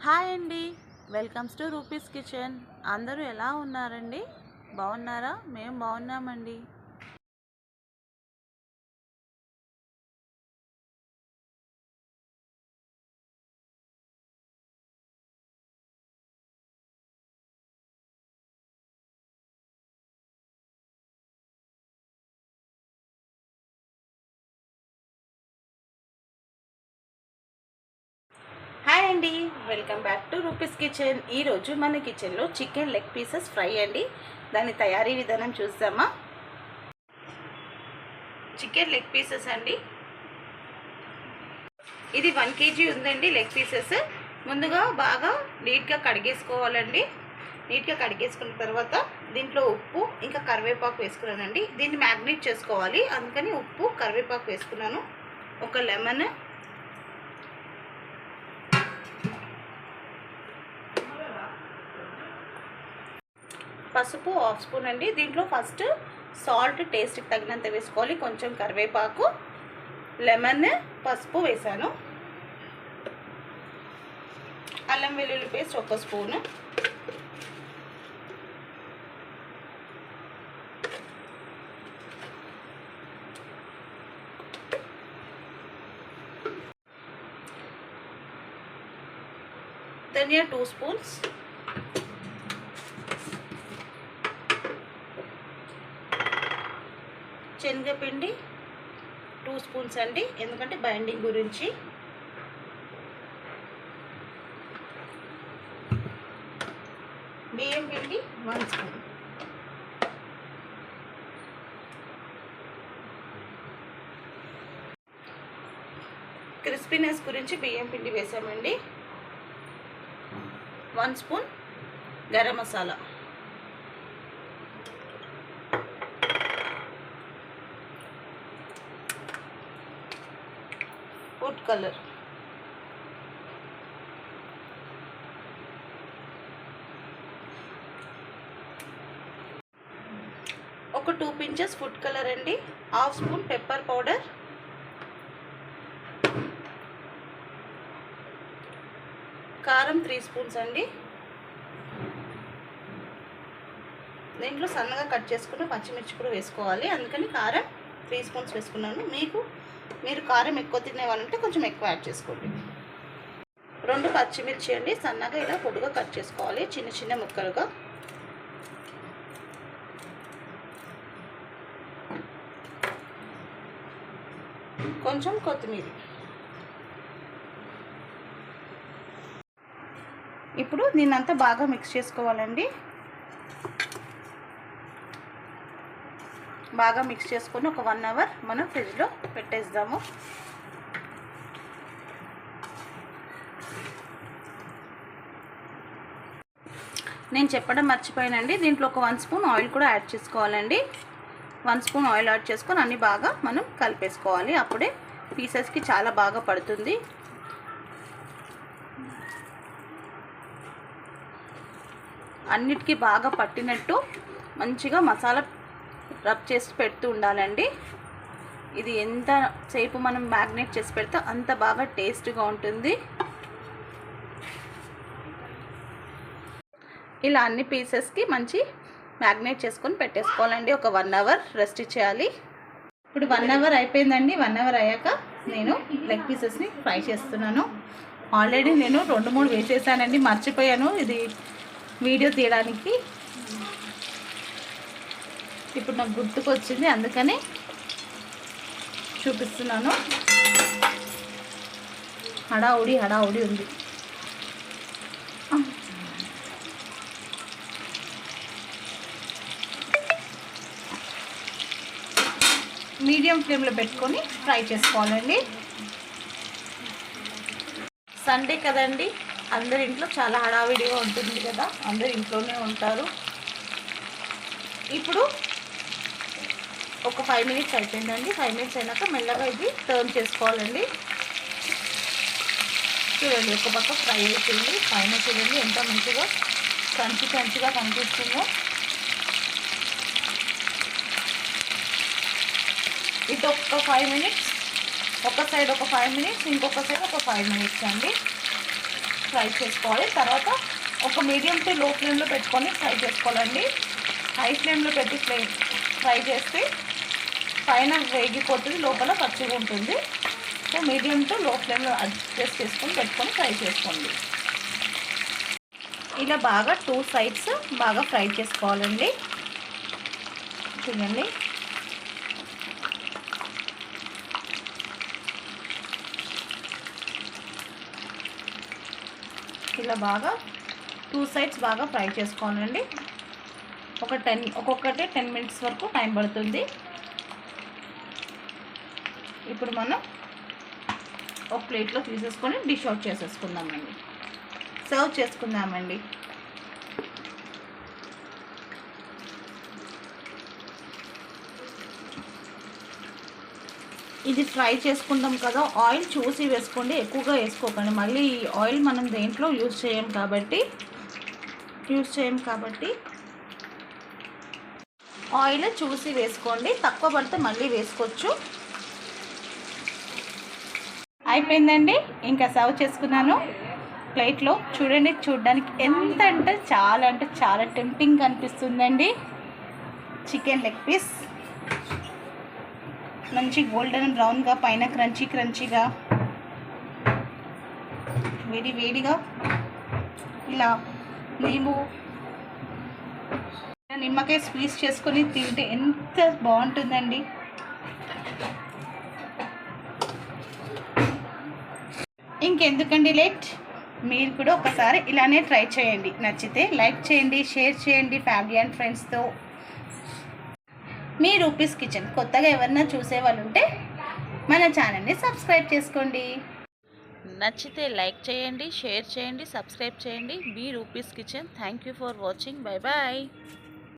Hi అండి, welcomes to rupees kitchen. అందరూ ఎలా ఉన్నారండి? బాగున్నారా? మేము బాగున్నామండి. హాయ్ అండి, welcome back to rupees kitchen. ఈరోజు మన కిచెన్లో చికెన్ లెగ్ పీసెస్ ఫ్రై అండి. దాని తయారీ విధానం చూద్దామా? చికెన్ లెగ్ పీసెస్ అండి, ఇది 1 kg ఉందండి. లెగ్ పీసెస్ ముందుగా బాగా నీట్గా కడిగేసుకోవాలండి. నీట్గా కడిగేసుకున్న తర్వాత దీంట్లో ఉప్పు ఇంకా కరివేపాకు వేసుకున్నానండి. దీన్ని మ్యాగ్నేట్ చేసుకోవాలి, అందుకని ఉప్పు కరివేపాకు వేసుకున్నాను. ఒక లెమన్, పసుపు 1/2 స్పూన్ అండి. దీంట్లో ఫస్ట్ సాల్ట్ టేస్ట్కి తగినంత వేసుకోవాలి. కొంచెం కరివేపాకు, లెమన్, పసుపు వేసాను. అల్లం వెల్లుల్లి పేస్ట్ 1 స్పూన్, ధనియా 2 స్పూన్స్, శనగపిండి 2 స్పూన్స్ అండి, ఎందుకంటే బైండింగ్ గురించి. బియ్యం పిండి 1 స్పూన్. క్రిస్పీనెస్ గురించి బియ్యం పిండి వేసామండి. 1 spoon garam masala, food colour, ఒక 2 pinches ఫుడ్ కలర్ అండి. 1/2 స్పూన్ పెప్పర్ పౌడర్, కారం 3 స్పూన్స్ అండి. దీంట్లో సన్నగా కట్ చేసుకున్న పచ్చిమిర్చి కూడా వేసుకోవాలి, అందుకని కారం 3 స్పూన్స్ వేసుకున్నాను. మీరు కారం ఎక్కువ తినేవాళ్ళంటే కొంచెం ఎక్కువ యాడ్ చేసుకోండి. 2 పచ్చిమిర్చి అండి, సన్నగా ఇలా పొడుగా కట్ చేసుకోవాలి, చిన్న చిన్న ముక్కలుగా. కొంచెం కొత్తిమీర. ఇప్పుడు దీన్నంతా బాగా మిక్స్ చేసుకోవాలండి. బాగా మిక్స్ చేసుకొని ఒక 1 అవర్ మనం ఫ్రిడ్జ్లో పెట్టేద్దాము. నేను చెప్పడం మర్చిపోయానండి, దీంట్లో ఒక 1 స్పూన్ ఆయిల్ కూడా యాడ్ చేసుకోవాలండి. 1 స్పూన్ ఆయిల్ యాడ్ చేసుకొని అన్నీ బాగా మనం కలిపేసుకోవాలి, అప్పుడే పీసెస్కి చాలా బాగా పడుతుంది. అన్నిటికీ బాగా పట్టినట్టు మంచిగా మసాలా రబ్ చేసి పెడుతూ ఉండాలండి. ఇది ఎంత సేపు మనం మ్యాగ్నేట్ చేసి పెడితే అంత బాగా టేస్ట్గా ఉంటుంది. ఇలా అన్ని పీసెస్కి మంచి మ్యాగ్నేట్ చేసుకొని పెట్టేసుకోవాలండి. ఒక 1 అవర్ రెస్ట్ ఇచ్చేయాలి. ఇప్పుడు 1 అవర్ అయిపోయిందండి. 1 అవర్ అయ్యాక నేను లెగ్ పీసెస్ని ఫ్రై చేస్తున్నాను. ఆల్రెడీ నేను 2-3 వేసేసానండి, మర్చిపోయాను ఇది వీడియో తీయడానికి. ఇప్పుడు నాకు గుర్తుకు వచ్చింది, అందుకని చూపిస్తున్నాను. హడావుడి ఉంది. మీడియం ఫ్లేమ్లో పెట్టుకొని ఫ్రై చేసుకోవాలండి. సండే కదండి, అందరి ఇంట్లో చాలా హడావిడిగా ఉంటుంది కదా, అందరు ఇంట్లోనే ఉంటారు. ఇప్పుడు ఒక 5 మినిట్స్ అయిపోయిందండి. 5 మినిట్స్ అయినాక మెల్లగా ఇది టర్న్ చేసుకోవాలండి. చూడండి, ఒక పక్క ఫ్రై అయిపోయింది. పైన చూడండి ఎంత మంచిగా క్రంచిగా కనిపిస్తుందో. ఇటు ఒక 5 మినిట్స్, ఒక సైడ్ ఒక 5 మినిట్స్, ఇంకొక సైడ్ ఒక 5 మినిట్స్ అండి. ఫ్రై చేసుకోవాలి. తర్వాత ఒక మీడియం టు లో ఫ్లేమ్లో పెట్టుకొని ఫ్రై చేసుకోవాలండి. హై ఫ్లేమ్లో పెట్టి ఫ్రై చేస్తే పైన వేగిపోతుంది, లోపల పచ్చిగా ఉంటుంది. సో మీడియం టు లో ఫ్లేమ్లో అడ్జస్ట్ చేసుకొని పెట్టుకొని ఫ్రై చేసుకోండి. ఇలా బాగా 2 సైడ్స్ బాగా ఫ్రై చేసుకోవాలండి. చూడండి, ఇలా బాగా 2 సైడ్స్ బాగా ఫ్రై చేసుకోవాలండి. ఒక్కొక్కటి 10 మినిట్స్ వరకు టైం పడుతుంది. ఇప్పుడు మనం ఒక ప్లేట్లో తీసేసుకొని డిష్ అవుట్ చేసేసుకుందామండి, సర్వ్ చేసుకుందామండి. ఇది ఫ్రై చేసుకుంటాం కదా, ఆయిల్ చూసి వేసుకోండి, ఎక్కువగా వేసుకోకండి. మళ్ళీ ఈ ఆయిల్ మనం దేంట్లో యూజ్ చేయం కాబట్టి ఆయిల్ చూసి వేసుకోండి. తక్కువ పడితే మళ్ళీ వేసుకోవచ్చు. అయిపోయిందండి, ఇంకా సర్వ్ చేసుకున్నాను ప్లేట్లో. చూడండి, చూడడానికి ఎంత అంటే చాలా టెంప్టింగ్ అనిపిస్తుందండి. చికెన్ లెగ్ పీస్ మంచి గోల్డెన్ బ్రౌన్గా, పైన క్రంచీగా, వేడిగా ఇలా నిమ్మకాయ స్క్వీజ్ చేసుకొని తింటే ఎంత బాగుంటుందండి. ఇంకెందుకండి లేట్, మీరు కూడా ఒకసారి ఇలానే ట్రై చేయండి. నచ్చితే లైక్ చేయండి, షేర్ చేయండి ఫ్యామిలీ అండ్ ఫ్రెండ్స్తో. మీ రూపీస్ కిచెన్ కొత్తగా ఎవరైనా చూసేవాళ్ళు ఉంటే మన ఛానల్ని సబ్స్క్రైబ్ చేసుకోండి. నచ్చితే లైక్ చేయండి, షేర్ చేయండి, సబ్స్క్రైబ్ చేయండి. మీ rupees kitchen. Thank you for watching. Bye bye.